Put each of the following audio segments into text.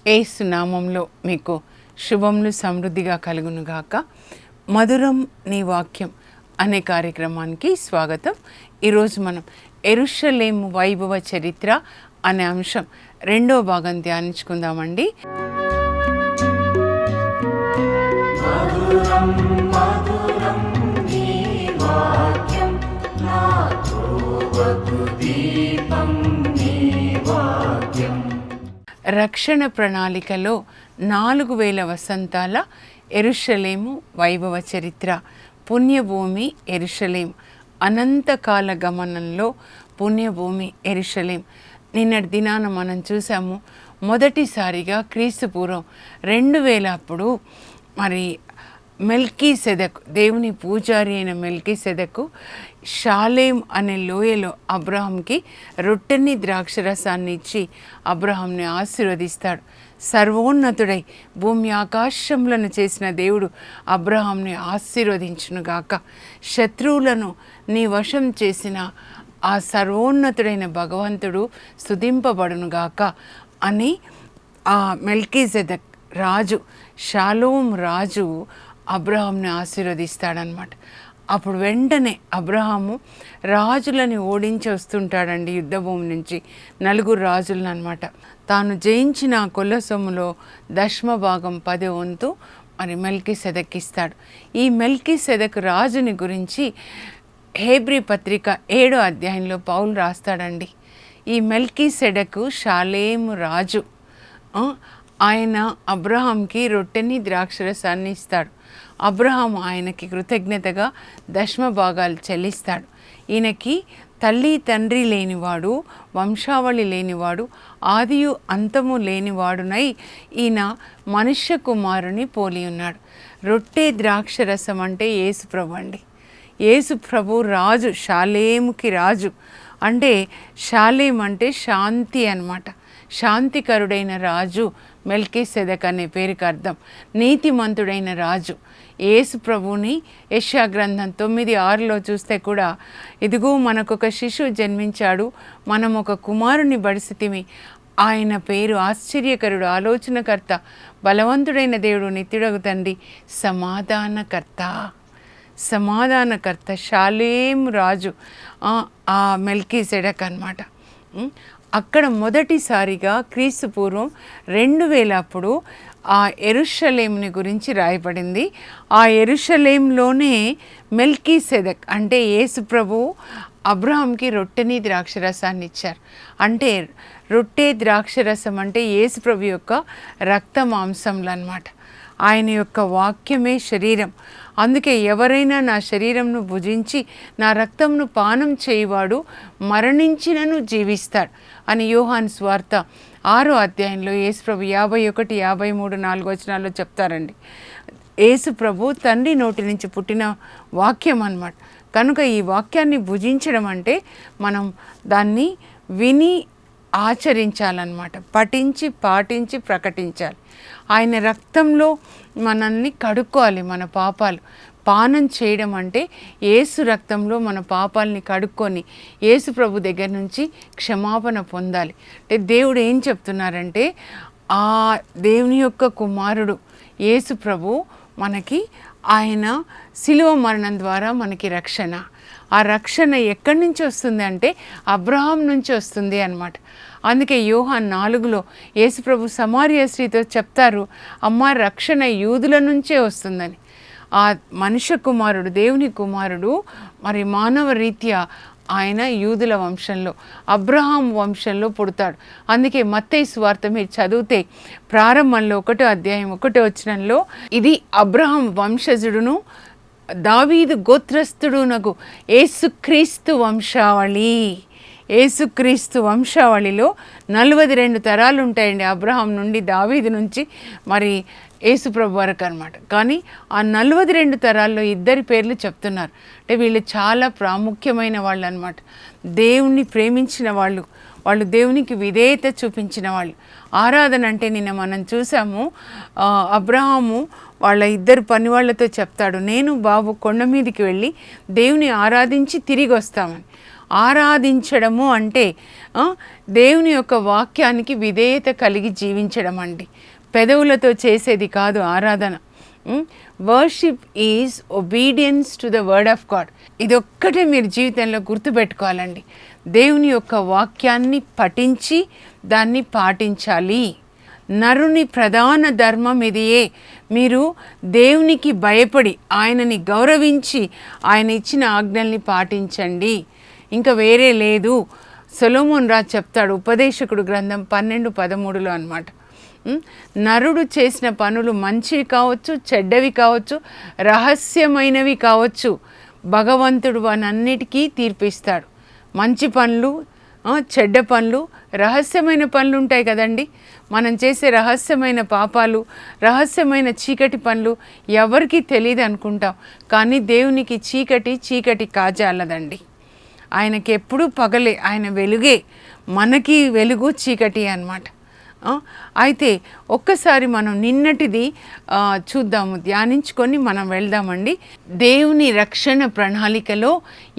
యేసు నామంలో మీకు శుభములు సమృద్ధిగా కలుగునుగాక. మధురం నీ వాక్యం అనే కార్యక్రమానికి స్వాగతం. ఈరోజు మనం యెరూషలేము వైభవ చరిత్ర అనే అంశం రెండో భాగం ధ్యానించుకుందామండి. రక్షణ ప్రణాళికలో 4000 వసంతాల యెరూషలేము వైభవ చరిత్ర. పుణ్యభూమి యెరూషలేం, అనంతకాల గమనంలో పుణ్యభూమి యెరూషలేం. నిన్నటి దినాన మనం చూసాము, మొదటిసారిగా క్రీస్తు పూర్వం 2000 అప్పుడు మరి మెల్కీసెదెకు, దేవుని పూజారి అయిన మెల్కీసెదెకు షాలేం అనే లోయలో అబ్రహాంకి రొట్టెని ద్రాక్షరసాన్ని ఇచ్చి అబ్రహాంని ఆశీర్వదిస్తాడు. సర్వోన్నతుడై భూమి ఆకాశములను చేసిన దేవుడు అబ్రహాంని ఆశీర్వదించునుగాక. శత్రువులను నీ వశం చేసిన ఆ సర్వోన్నతుడైన భగవంతుడు స్తుతింపబడునుగాక అని ఆ మెల్కీసెదెక్ రాజు, షాలోం రాజు అబ్రహాంని ఆశీర్వదిస్తాడనమాట. అప్పుడు వెంటనే అబ్రహాము రాజులని ఓడించి వస్తుంటాడండి యుద్ధభూమి నుంచి, 4 రాజులను అనమాట. తాను జయించిన కొల్ల సొమ్ములో దశమ భాగం 10 వంతు మరి మెల్కీసెదెక్ ఇస్తాడు. ఈ మెల్కీసెదెక్ రాజుని గురించి హెబ్రీ పత్రిక 7వ అధ్యాయంలో పౌలు రాస్తాడండి. ఈ మెల్కీసెదెకు షాలేము రాజు. ఆయన అబ్రహాంకి రొట్టెని ద్రాక్షరసాన్ని ఇస్తాడు. అబ్రహాం ఆయనకి కృతజ్ఞతగా దశమ భాగాలు చెల్లిస్తాడు. ఈయనకి తల్లి తండ్రి లేనివాడు, వంశావళి లేనివాడు, ఆదియు అంతము లేనివాడునై ఈయన మనుష్య కుమారుని పోలి ఉన్నాడు. రొట్టె ద్రాక్షరసం అంటే యేసు ప్రభు అండి. యేసు ప్రభు రాజు, షాలేముకి రాజు. అంటే షాలేం అంటే శాంతి అన్నమాట. శాంతికరుడైన రాజు మెల్కీసెదెక్ అనే పేరుకి అర్థం. నీతిమంతుడైన రాజు. యేసు ప్రభుని యెషయా గ్రంథం 9:6లో చూస్తే కూడా, ఇదిగో మనకొక శిశువు జన్మించాడు, మనం ఒక కుమారుని బడిసితిమి, ఆయన పేరు ఆశ్చర్యకరుడు, ఆలోచనకర్త, బలవంతుడైన దేవుడు, నిత్యుడగు తండ్రి, సమాధానకర్త. సమాధానకర్త షాలేం రాజు ఆ మెల్కీసెదెక్ అన్నమాట. అక్కడ మొదటిసారిగా క్రీస్తు పూర్వం 2000 అప్పుడు ఆ యెరూషలేముని గురించి రాయబడింది. ఆ యెరూషలేంలోనే మెల్కీసెదెక్ అంటే యేసు ప్రభు అబ్రహాంకి రొట్టెని ద్రాక్షరసాన్ని ఇచ్చారు. అంటే రొట్టె ద్రాక్షరసం అంటే యేసు ప్రభు యొక్క రక్త మాంసంలు అన్నమాట. ఆయన యొక్క వాక్యమే శరీరం. అందుకే ఎవరైనా నా శరీరంను భుజించి నా రక్తంను పానం చేయువాడు మరణించినను జీవిస్తాడు అని యోహాను సువార్త 6వ అధ్యాయంలో యేసు ప్రభు 51, 53, 4 వచనాల్లో చెప్తారండి. యేసు ప్రభు తండ్రి నోటి నుంచి పుట్టిన వాక్యం అన్నమాట. కనుక ఈ వాక్యాన్ని భుజించడం అంటే మనం దాన్ని విని ఆచరించాలన్నమాట. పఠించి, పాటించి, ప్రకటించాలి. ఆయన రక్తంలో మనల్ని కడుక్కోవాలి. మన పాపాలు పానం చేయడం అంటే యేసు రక్తంలో మన పాపాలని కడుక్కొని యేసు ప్రభు దగ్గర నుంచి క్షమాపణ పొందాలి. అంటే దేవుడు ఏం చెప్తున్నారంటే, ఆ దేవుని యొక్క కుమారుడు యేసు ప్రభు మనకి, ఆయన శిలువ మరణం ద్వారా మనకి రక్షణ. ఆ రక్షణ ఎక్కడి నుంచి వస్తుంది అంటే అబ్రహాం నుంచి వస్తుంది అన్నమాట. అందుకే యోహాను 4లో యేసుప్రభు సమార్య స్త్రీతో చెప్తారు, అమ్మ రక్షణ యూదుల నుంచే వస్తుందని. ఆ మనుష్య కుమారుడు, దేవుని కుమారుడు మరి మానవ రీత్యా ఆయన యూదుల వంశంలో, అబ్రహాం వంశంలో పుడతాడు. అందుకే మత్తయి సువార్త మీరు చదివితే ప్రారంభంలో 1వ అధ్యాయం 1వ వచనంలో, ఇది అబ్రహాం వంశజుడును దావీదు గోత్రస్థుడునగు యేసుక్రీస్తు వంశావళి. యేసుక్రీస్తు వంశావళిలో 42 తరాలు ఉంటాయండి. అబ్రహాం నుండి, దావీదు నుంచి మరి యేసుప్రభు వరకు అనమాట. కానీ ఆ 42 తరాల్లో 2 పేర్లు చెప్తున్నారు. అంటే వీళ్ళు చాలా ప్రాముఖ్యమైన వాళ్ళు అనమాట. దేవుణ్ణి ప్రేమించిన వాళ్ళు, వాళ్ళు దేవునికి విధేయత చూపించిన వాళ్ళు. ఆరాధన అంటే నిన్న మనం చూసాము, అబ్రహాము వాళ్ళ 2 పనివాళ్లతో చెప్తాడు, నేను బాబు కొండ మీదకి వెళ్ళి దేవుని ఆరాధించి తిరిగి వస్తామని. ఆరాధించడము అంటే దేవుని యొక్క వాక్యానికి విధేయత కలిగి జీవించడం అండి. పెదవులతో చేసేది కాదు ఆరాధన. Worship is obedience to the word of God. ఇదొక్కటే మీరు జీవితంలో గుర్తుపెట్టుకోవాలండి. దేవుని యొక్క వాక్యాన్ని పఠించి దాన్ని పాటించాలి. నరుని ప్రధాన ధర్మం ఇదియే. మీరు దేవునికి భయపడి ఆయనని గౌరవించి ఆయన ఇచ్చిన ఆజ్ఞల్ని పాటించండి, ఇంకా వేరే లేదు. సొలొమోన్ రాజు చెప్తాడు ఉపదేశకుడు గ్రంథం 12:13 అన్నమాట. నరుడు చేసిన పనులు మంచివి కావచ్చు, చెడ్డవి కావచ్చు, రహస్యమైనవి కావచ్చు, భగవంతుడు వానన్నిటికీ తీర్పిస్తాడు. మంచి పనులు, చెడ్డ పనులు, రహస్యమైన పనులు ఉంటాయి కదండి. మనం చేసే రహస్యమైన పాపాలు, రహస్యమైన చీకటి పనులు ఎవరికీ తెలియదు అనుకుంటాం, కానీ దేవునికి చీకటి కాజాలదండి. ఆయనకి ఎప్పుడూ పగలే, ఆయన వెలుగే. మనకి వెలుగు చీకటి అన్నమాట. అయితే ఒక్కసారి మనం నిన్నటిది చూద్దాము, ధ్యానించుకొని మనం వెళ్దామండి. దేవుని రక్షణ ప్రణాళికలో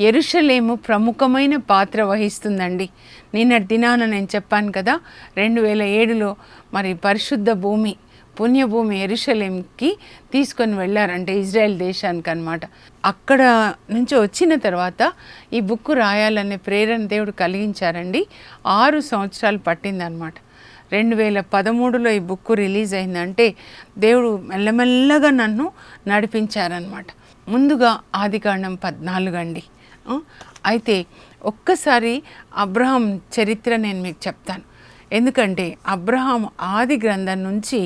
యెరూషలేము ప్రముఖమైన పాత్ర వహిస్తుందండి. నిన్నటి దినాన నేను చెప్పాను కదా, 2007లో మరి పరిశుద్ధ భూమి, పుణ్యభూమి యెరూషలేంకి తీసుకొని వెళ్ళారంటే ఇజ్రాయెల్ దేశానికి అన్నమాట. అక్కడ నుంచి వచ్చిన తర్వాత ఈ బుక్ రాయాలనే ప్రేరణ దేవుడు కలిగించారండి. 6 సంవత్సరాలు పట్టిందనమాట. 2013లో ఈ బుక్ రిలీజ్ అయిందంటే దేవుడు మెల్లమెల్లగా నన్ను నడిపించారనమాట. ముందుగా ఆదికాండం 14 అండి. అయితే ఒక్కసారి అబ్రహాం చరిత్ర నేను మీకు చెప్తాను. ఎందుకంటే అబ్రహాం ఆది గ్రంథం నుంచి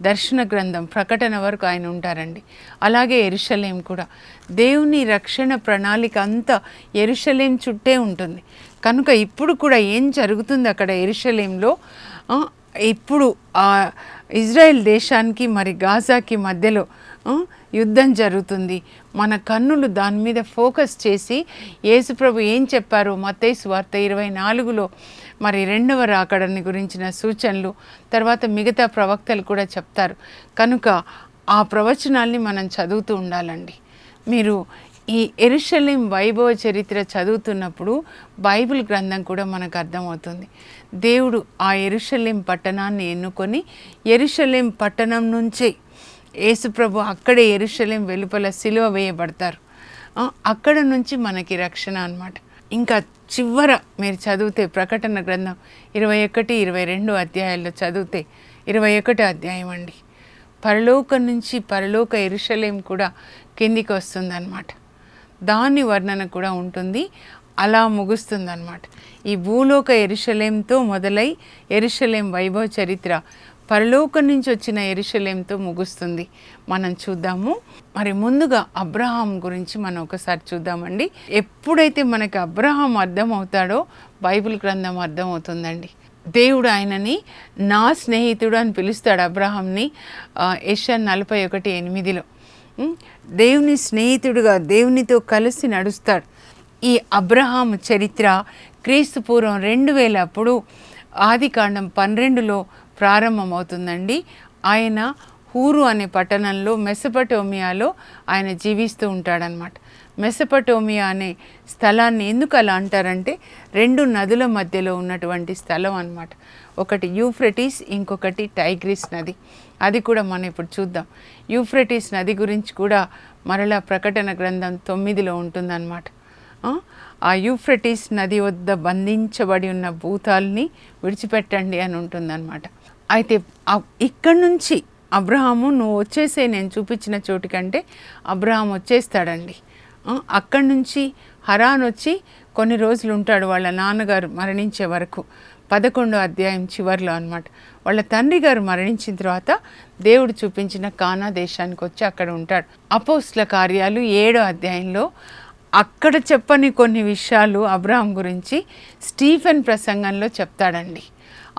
దర్శన గ్రంథం ప్రకటన వరకు ఆయన ఉంటారండి. అలాగే యెరూషలేం కూడా. దేవుని రక్షణ ప్రణాళిక అంతా యెరూషలేం చుట్టే ఉంటుంది. కనుక ఇప్పుడు కూడా ఏం జరుగుతుంది అక్కడ యెరూషలేంలో, ఇప్పుడు ఇజ్రాయెల్ దేశానికి మరి గాజాకి మధ్యలో యుద్ధం జరుగుతుంది. మన కన్నులు దాని మీద ఫోకస్ చేసి యేసుప్రభు ఏం చెప్పారో మత్తయి సువార్త 24లో మరి 2వ రాకడని గురించిన సూచనలు, తర్వాత మిగతా ప్రవక్తలు కూడా చెప్తారు. కనుక ఆ ప్రవచనాల్ని మనం చదువుతూ ఉండాలండి. మీరు ఈ యెరూషలేం వైభవ చరిత్ర చదువుతున్నప్పుడు బైబిల్ గ్రంథం కూడా మనకు అర్థమవుతుంది. దేవుడు ఆ యెరూషలేం పట్టణాన్ని ఎన్నుకొని యెరూషలేం పట్టణం నుంచే యేసుప్రభు అక్కడే యెరూషలేం వెలుపల సిలువ వేయబడతారు. అక్కడ నుంచి మనకి రక్షణ అన్నమాట. ఇంకా చివర మీరు చదివితే ప్రకటన గ్రంథం 21, 22 అధ్యాయాల్లో చదివితే 21 అధ్యాయం అండి, పరలోకం నుంచి పరలోక యెరూషలేం కూడా కిందికి వస్తుందన్నమాట. దాని వర్ణన కూడా ఉంటుంది. అలా ముగుస్తుందన్నమాట. ఈ భూలోక యెరూషలేంతో మొదలై యెరూషలేం వైభవ చరిత్ర పరలోకం నుంచి వచ్చిన యెరూషలేంతో ముగుస్తుంది. మనం చూద్దాము. మరి ముందుగా అబ్రహాం గురించి మనం ఒకసారి చూద్దామండి. ఎప్పుడైతే మనకి అబ్రహాం అర్థమవుతాడో బైబిల్ గ్రంథం అర్థమవుతుందండి. దేవుడు ఆయనని నా స్నేహితుడు అని పిలుస్తాడు అబ్రహాంని. యెషయా 41:8లో దేవుని స్నేహితుడుగా దేవునితో కలిసి నడుస్తాడు. ఈ అబ్రహాం చరిత్ర క్రీస్తు పూర్వం 2000 అప్పుడు ఆదికాండం 12లో ప్రారంభమవుతుందండి. ఆయన హూరు అనే పట్టణంలో మెసొపొటేమియాలో ఆయన జీవిస్తూ ఉంటాడనమాట. మెసొపొటేమియా అనే స్థలాన్ని ఎందుకు అలా అంటారంటే 2 నదుల మధ్యలో ఉన్నటువంటి స్థలం అన్నమాట. ఒకటి యూఫ్రటీస్, ఇంకొకటి టైగ్రిస్ నది. అది కూడా మనం ఇప్పుడు చూద్దాం. యూఫ్రటీస్ నది గురించి కూడా మరలా ప్రకటన గ్రంథం 9లో ఉంటుందన్నమాట. ఆ యూఫ్రటీస్ నది వద్ద బంధించబడి ఉన్న భూతాల్ని విడిచిపెట్టండి అని ఉంటుందన్నమాట. అయితే ఇక్కడి నుంచి అబ్రహాము నువ్వు వచ్చేసే నేను చూపించిన చోటుకంటే అబ్రహాం వచ్చేస్తాడండి. అక్కడి నుంచి హరాన్ వచ్చి కొన్ని రోజులు ఉంటాడు వాళ్ళ నాన్నగారు మరణించే వరకు. 11వ అధ్యాయం చివరిలో అన్నమాట. వాళ్ళ తండ్రి గారు మరణించిన తర్వాత దేవుడు చూపించిన కానా దేశానికి వచ్చి అక్కడ ఉంటాడు. అపోస్తల కార్యాలు 7వ అధ్యాయంలో అక్కడ చెప్పని కొన్ని విషయాలు అబ్రహాం గురించి స్టీఫెన్ ప్రసంగంలో చెప్తాడండి.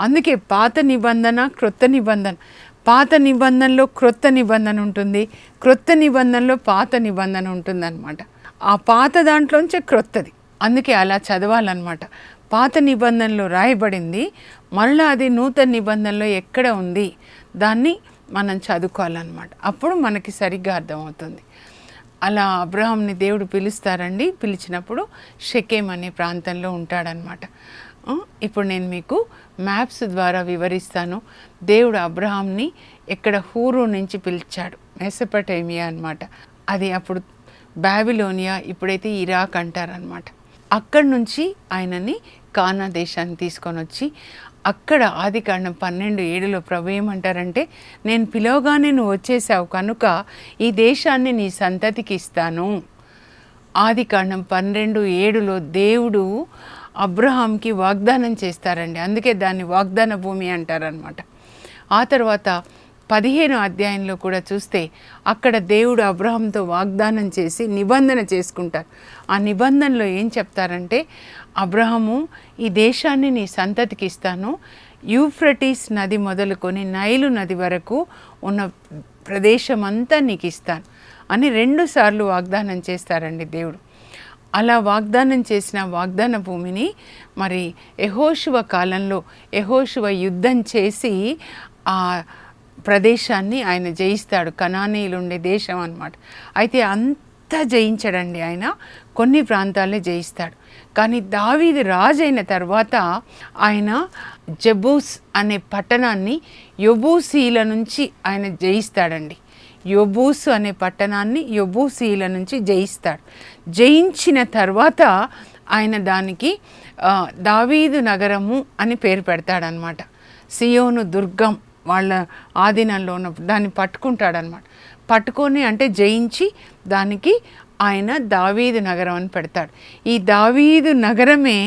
అందుకే పాత నిబంధన, క్రొత్త నిబంధన, పాత నిబంధనలో క్రొత్త నిబంధన ఉంటుంది, క్రొత్త నిబంధనలో పాత నిబంధన ఉంటుందన్నమాట. ఆ పాత దాంట్లోంచే క్రొత్తది, అందుకే అలా చదవాలన్నమాట. పాత నిబంధనలో రాయబడింది, మళ్ళీ అది నూతన నిబంధనలో ఎక్కడ ఉంది దాన్ని మనం చదువుకోవాలన్నమాట. అప్పుడు మనకి సరిగ్గా అర్థమవుతుంది. అలా అబ్రహాంని దేవుడు పిలుస్తారండి. పిలిచినప్పుడు షెకెం అనే ప్రాంతంలో ఉంటాడనమాట. ఇప్పుడు నేను మీకు మ్యాప్స్ ద్వారా వివరిస్తాను. దేవుడు అబ్రహాంని ఎక్కడ హూరు నుంచి పిలిచాడు, మెసొపొటేమియా అనమాట. అది అప్పుడు బాబిలోనియా, ఇప్పుడైతే ఇరాక్ అంటారనమాట. అక్కడి నుంచి ఆయనని కానా దేశాన్ని తీసుకొని వచ్చి అక్కడ ఆదికాండం 12:7 ప్రభు ఏమంటారంటే, నేను పిలవగానే నువ్వు వచ్చేసావు కనుక ఈ దేశాన్ని నీ సంతతికి ఇస్తాను. ఆదికాండం 12:7 దేవుడు అబ్రహాంకి వాగ్దానం చేస్తారండి. అందుకే దాన్ని వాగ్దాన భూమి అంటారనమాట. ఆ తర్వాత 15వ అధ్యాయంలో కూడా చూస్తే అక్కడ దేవుడు అబ్రహాంతో వాగ్దానం చేసి నిబంధన చేసుకుంటారు. ఆ నిబంధనలో ఏం చెప్తారంటే, అబ్రహాము ఈ దేశాన్ని నీ సంతతికి ఇస్తాను, యూఫ్రటీస్ నది మొదలుకొని నైలు నది వరకు ఉన్న ప్రదేశమంతా నీకు ఇస్తాను అని 2 సార్లు వాగ్దానం చేస్తారండి దేవుడు. అలా వాగ్దానం చేసిన వాగ్దాన భూమిని మరి యెహోషువ కాలంలో యెహోషువ యుద్ధం చేసి ఆ ప్రదేశాన్ని ఆయన జయిస్తాడు. కనానీయులు ఉండే దేశం అన్నమాట. అయితే అంతా జయించడండి ఆయన, కొన్ని ప్రాంతాలే జయిస్తాడు. కానీ దావీదు రాజైన తర్వాత ఆయన జబూస్ అనే పట్టణాన్ని యెబూసీల నుంచి ఆయన జయిస్తాడండి. యెబూసు అనే పట్టణాన్ని యెబూసీల నుంచి జయిస్తాడు. జయించిన తర్వాత ఆయన దానికి దావీదు నగరము అని పేరు పెడతాడనమాట. సియోను దుర్గం వాళ్ళ ఆధీనంలో ఉన్నప్పుడు దాన్ని పట్టుకుంటాడనమాట. పట్టుకొని అంటే జయించి దానికి ఆయన దావీదు నగరం అని పెడతాడు. ఈ దావీదు నగరమే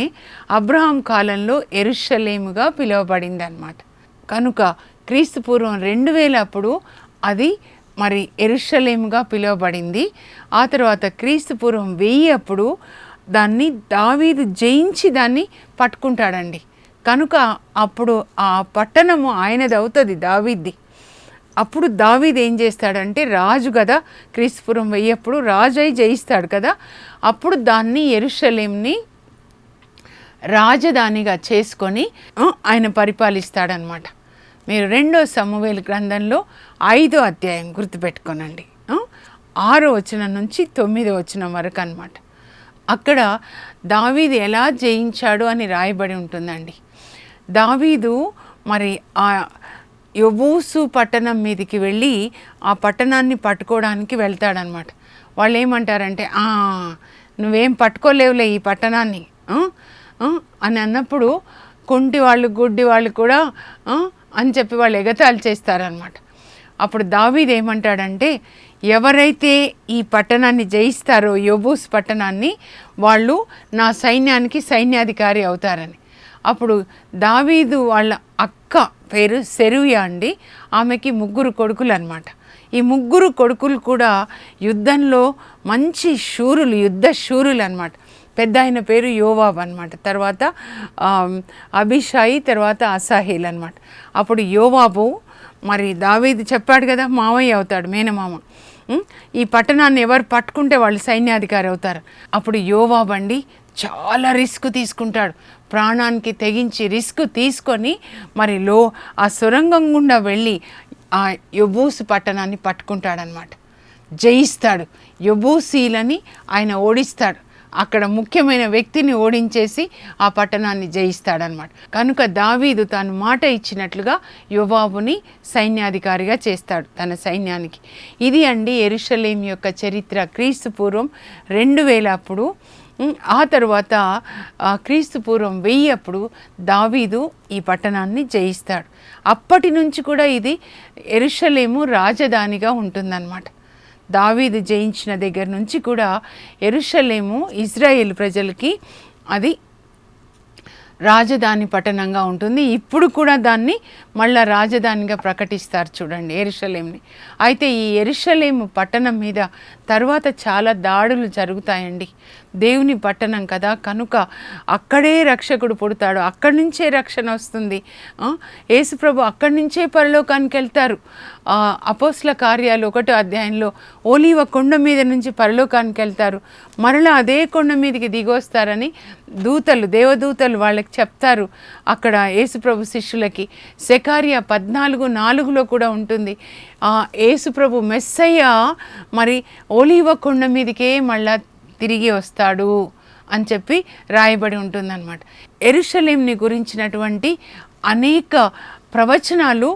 అబ్రహాం కాలంలో యెరూషలేముగా పిలువబడింది అనమాట. కనుక క్రీస్తు పూర్వం 2000 అప్పుడు అది మరి యెరూషలేముగా పిలువబడింది. ఆ తర్వాత క్రీస్తు పూర్వం 1000 అప్పుడు దాన్ని దావీదు జయించి దాన్ని పట్టుకుంటాడండి. కనుక అప్పుడు ఆ పట్టణము ఆయనది అవుతుంది, దావీద్ది. అప్పుడు దావీదు ఏం చేస్తాడంటే, రాజు కదా, క్రీస్తుపురం 1000 అప్పుడు రాజు అయి జయిస్తాడు కదా, అప్పుడు దాన్ని యెరూషలేంని రాజధానిగా చేసుకొని ఆయన పరిపాలిస్తాడనమాట. మీరు 2వ సమూయేలు గ్రంథంలో 5వ అధ్యాయం గుర్తుపెట్టుకోనండి, 6వ వచనం నుంచి 9వ వచనం వరకు అనమాట. అక్కడ దావీదు ఎలా జయించాడు అని రాయబడి ఉంటుందండి. దావీదు మరి ఆ యెబూసు పట్టణం మీదకి వెళ్ళి ఆ పట్టణాన్ని పట్టుకోవడానికి వెళ్తాడనమాట. వాళ్ళు ఏమంటారంటే, నువ్వేం పట్టుకోలేవులే ఈ పట్టణాన్ని అని అన్నప్పుడు కుంటి వాళ్ళు గుడ్డి వాళ్ళు కూడా అని చెప్పి వాళ్ళు ఎగతాళి చేస్తారనమాట. అప్పుడు దావీదు ఏమంటాడంటే, ఎవరైతే ఈ పట్టణాన్ని జయిస్తారో యెబూసు పట్టణాన్ని, వాళ్ళు నా సైన్యానికి సైన్యాధికారి అవుతారని. అప్పుడు దావీదు వాళ్ళ అక్క పేరు సెరూయా అండి. ఆమెకి 3 కొడుకులు అనమాట. ఈ 3 కొడుకులు కూడా యుద్ధంలో మంచి శూరులు, యుద్ధ శూరులు అనమాట. పెద్ద ఆయన పేరు యోవాబు అనమాట, తర్వాత అబీషాయి, తర్వాత అసాహేల్ అనమాట. అప్పుడు యోవాబు మరి దావీదు చెప్పాడు కదా, మామయ్య అవుతాడు, మేనమామ. ఈ పట్టణాన్ని ఎవరు పట్టుకుంటే వాళ్ళు సైన్యాధికారి అవుతారు. అప్పుడు యోవాబు అండి చాలా రిస్క్ తీసుకుంటాడు, ప్రాణానికి తెగించి రిస్క్ తీసుకొని మరి ఆ సొరంగం గుండా వెళ్ళి ఆ యెబూసు పట్టణాన్ని పట్టుకుంటాడనమాట, జయిస్తాడు. యెబూసీలని ఆయన ఓడిస్తాడు. అక్కడ ముఖ్యమైన వ్యక్తిని ఓడించేసి ఆ పట్టణాన్ని జయిస్తాడనమాట. కనుక దావీదు తాను మాట ఇచ్చినట్లుగా యోవాబుని సైన్యాధికారిగా చేస్తాడు తన సైన్యానికి. ఇది అండి యెరూషలేం యొక్క చరిత్ర. క్రీస్తు పూర్వం 2000 అప్పుడు, ఆ తర్వాత క్రీస్తు పూర్వం 1000 అప్పుడు దావీదు ఈ పట్టణాన్ని జయిస్తాడు. అప్పటి నుంచి కూడా ఇది యెరూషలేము రాజధానిగా ఉంటుందన్నమాట. దావీదు జయించిన దగ్గర నుంచి కూడా యెరూషలేము ఇజ్రాయేల్ ప్రజలకి అది రాజధాని పట్టణంగా ఉంటుంది. ఇప్పుడు కూడా దాన్ని మళ్ళా రాజధానిగా ప్రకటిస్తారు చూడండి, యెరూషలేంని. అయితే ఈ యెరూషలేము పట్టణం మీద తర్వాత చాలా దాడులు జరుగుతాయండి. దేవుని పట్టణం కదా, కనుక అక్కడే రక్షకుడు పుడతాడు, అక్కడి నుంచే రక్షణ వస్తుంది. యేసుప్రభు అక్కడి నుంచే పరలోకానికి వెళ్తారు. అపోస్తల కార్యాలు 1వ అధ్యాయంలో ఒలీవ కొండ మీద నుంచి పరలోకానికి వెళ్తారు, మరలా అదే కొండ మీదకి దిగొస్తారని దేవదూతలు వాళ్ళకి చెప్తారు అక్కడ యేసుప్రభు శిష్యులకి. సెకారియా 14:4లో కూడా ఉంటుంది, యేసుప్రభు మెస్సయ్య మరి ఒలీవ కొండ మీదకే మళ్ళా తిరిగి వస్తాడు అని చెప్పి రాయబడి ఉంటుందన్నమాట. యెరూషలేంని గురించినటువంటి అనేక ప్రవచనాలు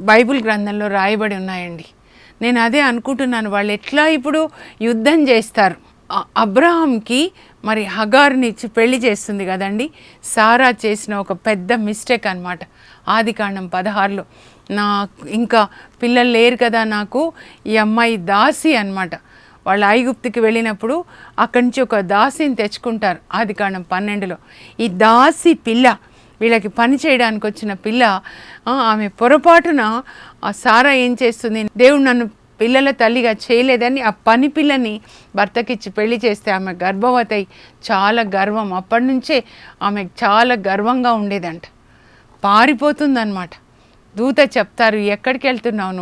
బైబిల్ గ్రంథంలో రాయబడి ఉన్నాయండి. నేను అదే అనుకుంటున్నాను, వాళ్ళు ఎట్లా ఇప్పుడు యుద్ధం చేస్తారు. అబ్రహాంకి మరి హగార్ని ఇచ్చి పెళ్లి చేస్తుంది కదండి. సారా చేసిన ఒక పెద్ద మిస్టేక్ అనమాట. ఆదికాండం 16లో ఇంకా పిల్లలు లేరు కదా నాకు, ఈ అమ్మాయి దాసి అనమాట. వాళ్ళు ఐగుప్తుకి వెళ్ళినప్పుడు అక్కడి నుంచి ఒక దాసిని తెచ్చుకుంటారు. ఆదికాండం 12లో ఈ దాసి పిల్ల, వీళ్ళకి పని చేయడానికి వచ్చిన పిల్ల, ఆమె పొరపాటున సారా ఏం చేస్తుంది, దేవుడు నన్ను పిల్లల తల్లిగా చేయలేదని ఆ పని పిల్లని భర్తకిచ్చి పెళ్లి చేస్తే ఆమె గర్భవతి అయి చాలా గర్వం, అప్పటి నుంచే ఆమె చాలా గర్వంగా ఉండేదంట. పారిపోతుందన్నమాట. దూత చెప్తారు, ఎక్కడికి వెళ్తున్నావు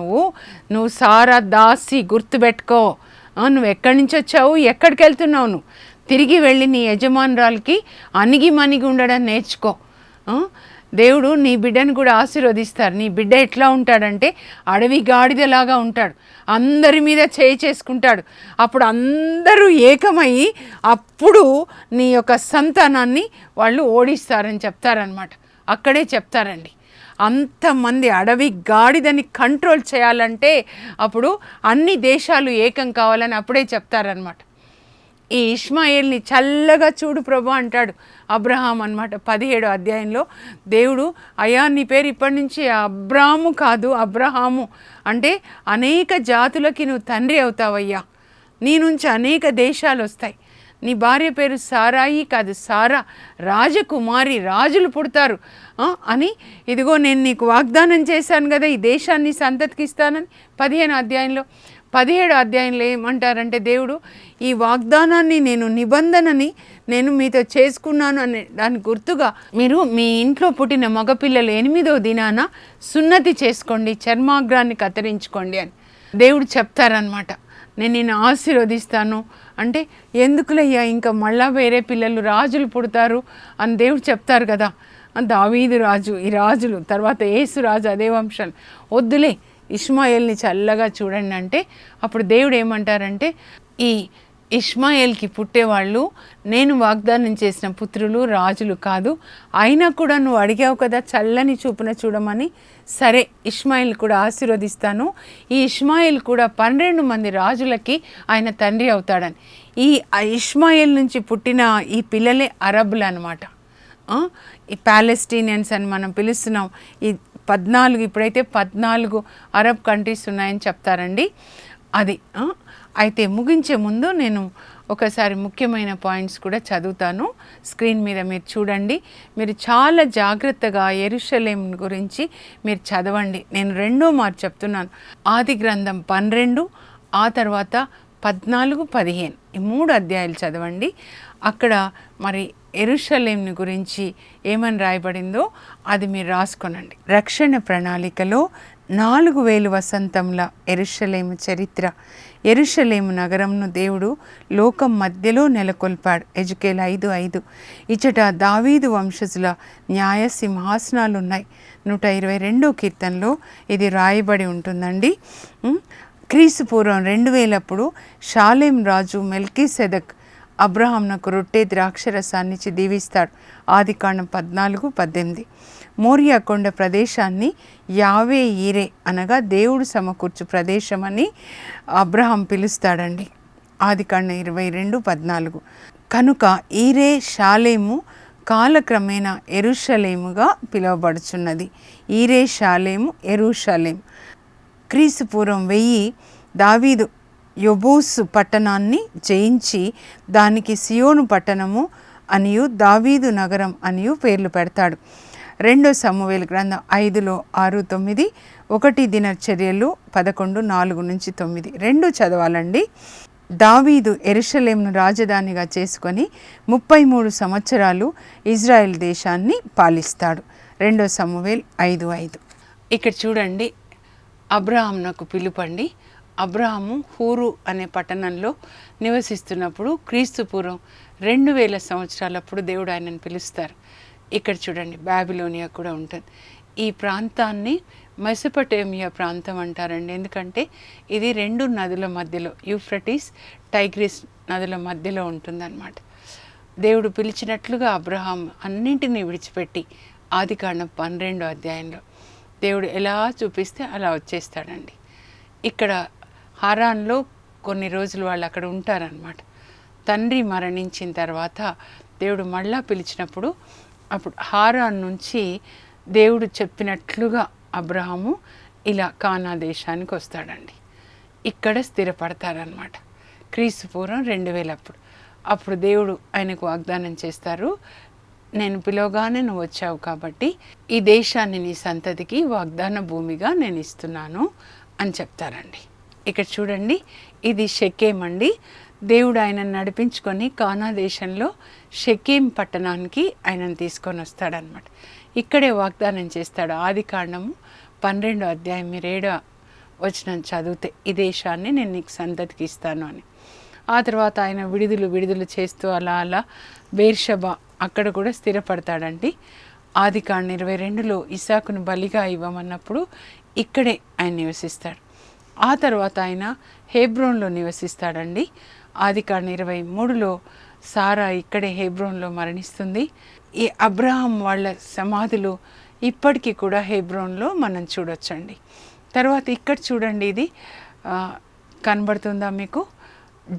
నువ్వు సారా దాసి, గుర్తుపెట్టుకో, నువ్వు ఎక్కడి నుంచి వచ్చావు, ఎక్కడికి వెళ్తున్నావు, నువ్వు తిరిగి వెళ్ళి నీ యజమానురాలకి అణిగి మణిగి ఉండడం నేర్చుకో. దేవుడు నీ బిడ్డను కూడా ఆశీర్వదిస్తారు. నీ బిడ్డ ఎట్లా ఉంటాడంటే అడవి గాడిదలాగా ఉంటాడు, అందరి మీద చేసుకుంటాడు. అప్పుడు అందరూ ఏకమయ్యి అప్పుడు నీ యొక్క సంతానాన్ని వాళ్ళు ఓడిస్తారని చెప్తారనమాట. అక్కడే చెప్తారండి. అంతమంది అడవి గాడిదని కంట్రోల్ చేయాలంటే అప్పుడు అన్ని దేశాలు ఏకం కావాలని అప్పుడే చెప్తారనమాట. ఈ ఇష్మాయేల్ని చల్లగా చూడు ప్రభు అంటాడు అబ్రహాం అనమాట. 17వ అధ్యాయంలో దేవుడు, అయ్యా నీ పేరు ఇప్పటి నుంచి అబ్రాము కాదు అబ్రహాము, అంటే అనేక జాతులకి నువ్వు తండ్రి అవుతావయ్యా, నీ నుంచి అనేక దేశాలు వస్తాయి. నీ భార్య పేరు సారాయి కాదు సారా, రాజకుమారి, రాజులు పుడతారు అని, ఇదిగో నేను నీకు వాగ్దానం చేశాను కదా ఈ దేశాన్ని సంతతికి ఇస్తానని 15వ అధ్యాయంలో. 17వ అధ్యాయంలో ఏమంటారంటే దేవుడు, ఈ వాగ్దానాన్ని నిబంధనని నేను మీతో చేసుకున్నాను అనే దానికి గుర్తుగా మీరు మీ ఇంట్లో పుట్టిన మగపిల్లలు 8వ దినాన సున్నతి చేసుకోండి, చర్మాగ్రాన్ని కత్తిరించుకోండి అని దేవుడు చెప్తారనమాట. నేను నిన్ను ఆశీర్వదిస్తాను అంటే, ఎందుకులయ్యా ఇంకా మళ్ళా వేరే పిల్లలు రాజులు పుడతారు అని దేవుడు చెప్తారు కదా. దావీదు రాజు, ఈ రాజులు తర్వాత యేసు రాజు, అదే వంశాలు, వద్దులే ఇష్మాయేల్ని చల్లగా చూడండి అంటే, అప్పుడు దేవుడు ఏమంటారంటే, ఈ ఇష్మాయేల్కి పుట్టేవాళ్ళు నేను వాగ్దానం చేసిన పుత్రులు, రాజులు కాదు, అయినా కూడా నువ్వు అడిగావు కదా చల్లని చూపున చూడమని, సరే ఇష్మాయేల్ కూడా ఆశీర్వదిస్తాను. ఈ ఇష్మాయేల్ కూడా 12 మంది రాజులకి ఆయన తండ్రి అవుతాడని. ఈ ఇష్మాయేల్ నుంచి పుట్టిన ఈ పిల్లలే అరబ్బులు అనమాట. ఈ పాలెస్టీనియన్స్ అని మనం పిలుస్తున్నాం. ఈ 14 ఇప్పుడైతే 14 అరబ్ కంట్రీస్ ఉన్నాయని చెప్తారండి. అది అయితే ముగించే ముందు నేను ఒకసారి ముఖ్యమైన పాయింట్స్ కూడా చదువుతాను, స్క్రీన్ మీద మీరు చూడండి. మీరు చాలా జాగ్రత్తగా యెరూషలేం గురించి మీరు చదవండి. నేను 2వ మారు చెప్తున్నాను. ఆది గ్రంథం 12, ఆ తర్వాత 14, 15 ఈ 3 అధ్యాయాలు చదవండి. అక్కడ మరి యెరూషలేంని గురించి ఏమని రాయబడిందో అది మీరు రాసుకొనండి. రక్షణ ప్రణాళికలో 4000 వసంతంల యెరూషలేము చరిత్ర. యెరూషలేము నగరంను దేవుడు లోకం మధ్యలో నెలకొల్పాడు. ఎజెకియెల్ 5:5. ఇచ్చట దావీదు వంశజుల న్యాయ సింహాసనాలు ఉన్నాయి. 122వ కీర్తనలో ఇది రాయబడి ఉంటుందండి. క్రీస్తు పూర్వం 2000 అప్పుడు షాలేం రాజు మెల్కీసెదెక్ అబ్రహాంనకు రొట్టె ద్రాక్షరసాన్నిచ్చి దీవిస్తాడు. ఆదికాండం 14:18. మోరియా కొండ ప్రదేశాన్ని యావే ఈరే అనగా దేవుడు సమకూర్చు ప్రదేశం అని అబ్రహాం పిలుస్తాడండి. ఆదికాండం 22:14. కనుక ఈరే షాలేము కాలక్రమేణా యెరూషలేముగా పిలువబడుచున్నది. ఈరే షాలేము యెరూషలేం. క్రీస్తు పూర్వం 1000 దావీదు యెబూసు పట్టణాన్ని జయించి దానికి సియోను పట్టణము అనియు దావీదు నగరం అనియు పేర్లు పెడతాడు. 2 సమూయేలు గ్రంథం 5లో 6-9, 1 దినచర్యలు 11:4-9. 2 చదవాలండి. దావీదు యెరూషలేమును రాజధానిగా చేసుకొని 33 సంవత్సరాలు ఇజ్రాయెల్ దేశాన్ని పాలిస్తాడు. 2 సమూయేలు 5:5. ఇక్కడ చూడండి, అబ్రహామునకు పిలుపండి. అబ్రహాము హూరు అనే పట్టణంలో నివసిస్తున్నప్పుడు క్రీస్తు పూర్వం 2000 సంవత్సరాలప్పుడు దేవుడు ఆయనను పిలుస్తారు. ఇక్కడ చూడండి బాబిలోనియా కూడా ఉంటుంది. ఈ ప్రాంతాన్ని మెసొపొటేమియా ప్రాంతం అంటారండి. ఎందుకంటే ఇది 2 నదుల మధ్యలో, యూఫ్రటీస్ టైగ్రిస్ నదుల మధ్యలో ఉంటుందన్నమాట. దేవుడు పిలిచినట్లుగా అబ్రహాం అన్నింటినీ విడిచిపెట్టి ఆదికాండం 12వ అధ్యాయంలో దేవుడు ఎలా చూపిస్తే అలా వచ్చేస్తాడండి. ఇక్కడ హారాన్లో కొన్ని రోజులు వాళ్ళు అక్కడ ఉంటారనమాట. తండ్రి మరణించిన తర్వాత దేవుడు మళ్ళా పిలిచినప్పుడు అప్పుడు హారాన్ నుంచి దేవుడు చెప్పినట్లుగా అబ్రహాము ఇలా కానా దేశానికి వస్తాడండి. ఇక్కడ స్థిరపడతారనమాట. క్రీస్తు పూర్వం 2000 అప్పుడు దేవుడు ఆయనకు వాగ్దానం చేస్తారు, నేను పిలవగానే నువ్వు వచ్చావు కాబట్టి ఈ దేశాన్ని నీ సంతతికి వాగ్దాన భూమిగా నేను ఇస్తున్నాను అని చెప్తారండి. ఇక్కడ చూడండి, ఇది షెకేం అండి. దేవుడు ఆయనను నడిపించుకొని కానా దేశంలో షెకేం పట్టణానికి ఆయనను తీసుకొని వస్తాడనమాట. ఇక్కడే వాగ్దానం చేస్తాడు. ఆదికాండము 12వ అధ్యాయం 7వ వచనం చదివితే ఈ దేశాన్ని నేను నీకు సంతతికి ఇస్తాను అని. ఆ తర్వాత ఆయన విడుదల చేస్తూ అలా బేర్షబా అక్కడ కూడా స్థిరపడతాడండి. ఆదికాండం 22లో ఇసాకును బలిగా ఇవ్వమన్నప్పుడు ఇక్కడే ఆయన నివసిస్తాడు. ఆ తర్వాత ఆయన హెబ్రోన్లో నివసిస్తాడండి. ఆదికాండం 23లో సారా ఇక్కడే హెబ్రోన్లో మరణిస్తుంది. ఈ అబ్రహాం వాళ్ళ సమాధులు ఇప్పటికీ కూడా హెబ్రోన్లో మనం చూడొచ్చండి. తర్వాత ఇక్కడ చూడండి, ఇది కనబడుతుందా మీకు?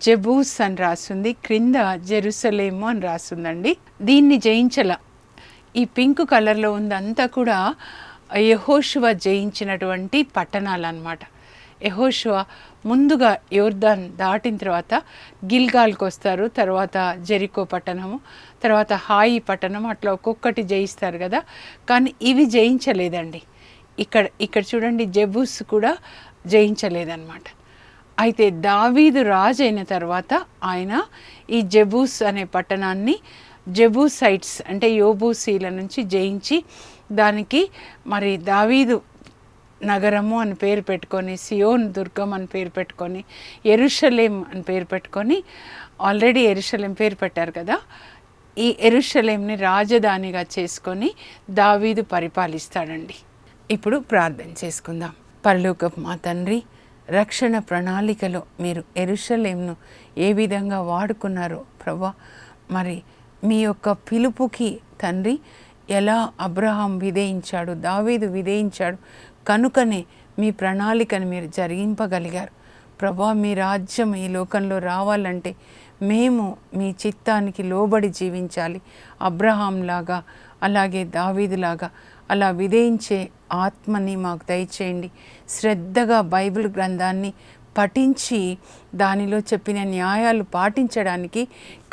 జెబూస్ అని రాస్తుంది, క్రింద జెరూసలేము అని రాస్తుందండి. దీన్ని జయించల, ఈ పింక్ కలర్లో ఉందంతా కూడా యెహోషువ జయించినటువంటి పట్టణాలు అన్నమాట. యెహోషువ ముందుగా యోర్దాన్ దాటిన తర్వాత గిల్గాల్కి వస్తారు, తర్వాత జెరికో పట్టణము, తర్వాత హాయి పట్టణం, అట్లా ఒక్కొక్కటి జయిస్తారు కదా. కానీ ఇవి జయించలేదండి. ఇక్కడ చూడండి, జెబూస్ కూడా జయించలేదన్నమాట. అయితే దావీదు రాజు అయిన తర్వాత ఆయన ఈ జెబూస్ అనే పట్టణాన్ని జెబూసైట్స్ అంటే యోబూసీల నుంచి జయించి దానికి మరి దావీదు నగరము అని పేరు పెట్టుకొని, సియోన్ దుర్గం అని పేరు పెట్టుకొని, యెరూషలేం అని పేరు పెట్టుకొని, ఆల్రెడీ యెరూషలేం పేరు పెట్టారు కదా, ఈ యెరూషలేంని రాజధానిగా చేసుకొని దావీదు పరిపాలిస్తాడండి. ఇప్పుడు ప్రార్థన చేసుకుందాం. పరలోకపు మా తండ్రి, రక్షణ ప్రణాళికలో మీరు యెరూషలేంను ఏ విధంగా వాడుకున్నారో ప్రభువా, మరి మీ యొక్క పిలుపుకి తండ్రి ఎలా అబ్రహాం విధేయించాడు, దావీదు విధేయించాడు కనుకనే మీ ప్రణాళికను మీరు జరిగింపగలిగారు ప్రభువా. మీ రాజ్యం ఈ లోకంలో రావాలంటే మేము మీ చిత్తానికి లోబడి జీవించాలి. అబ్రహాం లాగా, అలాగే దావీదులాగా అలా విధేయించే ఆత్మని మాకు దయచేయండి. శ్రద్ధగా బైబిల్ గ్రంథాన్ని పఠించి దానిలో చెప్పిన న్యాయాలు పాటించడానికి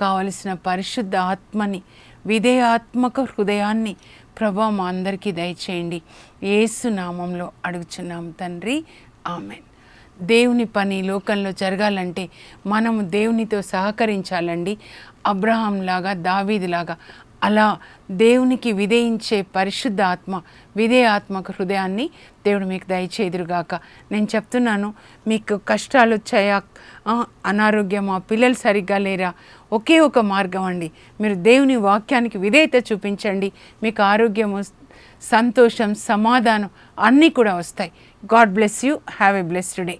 కావలసిన పరిశుద్ధ ఆత్మని, విధేయాత్మక హృదయాన్ని ప్రభా మా అందరికీ దయచేయండి. యేసు నామంలో అడుగుచున్నాం తండ్రి, ఆమెన్. దేవుని పని లోకంలో జరగాలంటే మనము దేవునితో సహకరించాలండి. అబ్రహాం లాగా, దావీదులాగా అలా దేవునికి విధేయించే పరిశుద్ధ ఆత్మ, విధేయాత్మక హృదయాన్ని దేవుడు మీకు దయచేదురుగాక. నేను చెప్తున్నాను, మీకు కష్టాలు వచ్చాయా, అనారోగ్యమా, పిల్లలు సరిగ్గా లేరా, ఒకే ఒక మార్గం అండి. మీరు దేవుని వాక్యానికి విధేయత చూపించండి. మీకు ఆరోగ్యము, సంతోషం, సమాధానం అన్నీ కూడా వస్తాయి. God bless you. Have a blessed day.